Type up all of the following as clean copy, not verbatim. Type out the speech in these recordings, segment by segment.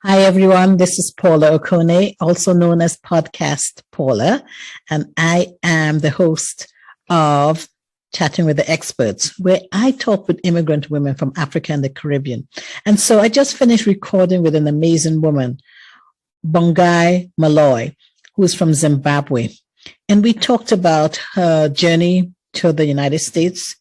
Hi, everyone. This is Paula Okone, also known as Podcast Paula, and I am the host of Chatting with the Experts, where I talk with immigrant women from Africa and the Caribbean. And so I just finished recording with an amazing woman, Bongai Mhloyi, who is from Zimbabwe. And we talked about her journey to the United States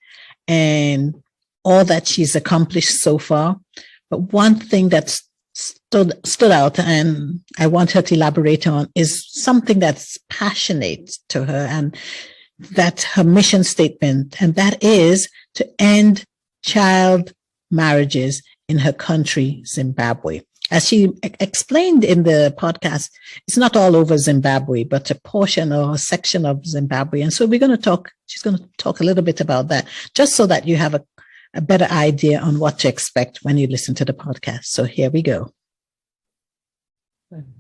and all that she's accomplished so far. But one thing that's stood out and I want her to elaborate on is something that's passionate to her, and that's her mission statement, and that is to end child marriages in her country, Zimbabwe. As she explained in the podcast, it's not all over Zimbabwe, but a portion or a section of Zimbabwe. And so she's going to talk a little bit about that, just so that you have a better idea on what to expect when you listen to the podcast. So here we go.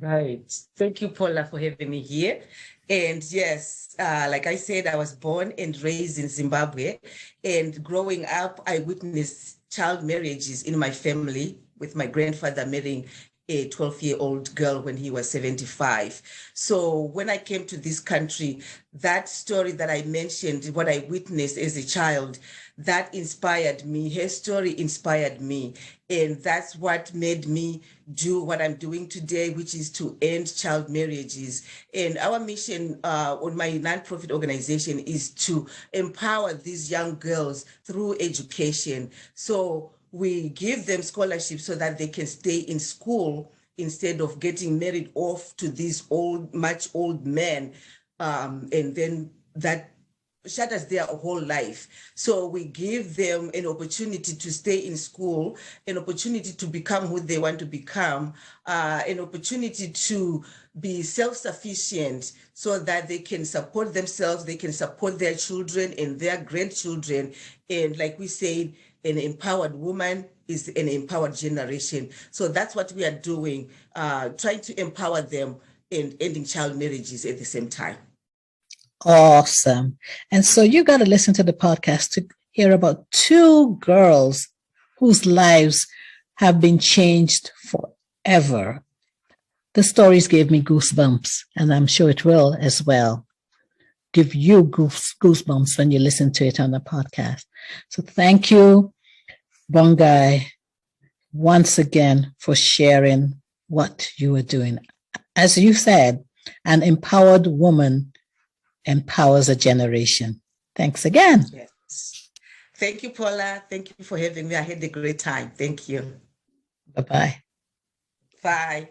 Right. Thank you, Paula, for having me here. And yes, like I said, I was born and raised in Zimbabwe. And growing up, I witnessed child marriages in my family, with my grandfather marrying a 12-year-old girl when he was 75. So when I came to this country, that story that I mentioned, what I witnessed as a child, that inspired me. Her story inspired me. And that's what made me do what I'm doing today, which is to end child marriages. And our mission on my nonprofit organization is to empower these young girls through education. So we give them scholarships so that they can stay in school instead of getting married off to these much old men. And then that shatters their whole life. So we give them an opportunity to stay in school, an opportunity to become who they want to become, an opportunity to be self-sufficient so that they can support themselves, they can support their children and their grandchildren. And like we said, an empowered woman is an empowered generation. So that's what we are doing, trying to empower them and ending child marriages at the same time. Awesome. And so you got to listen to the podcast to hear about two girls whose lives have been changed forever. The stories gave me goosebumps, and I'm sure it will as well give you goosebumps when you listen to it on the podcast. So thank you, Bongai, once again for sharing what you are doing. As you said, an empowered woman empowers a generation. Thanks again. Yes. Thank you, Paula. Thank you for having me. I had a great time. Thank you. Bye-bye. Bye.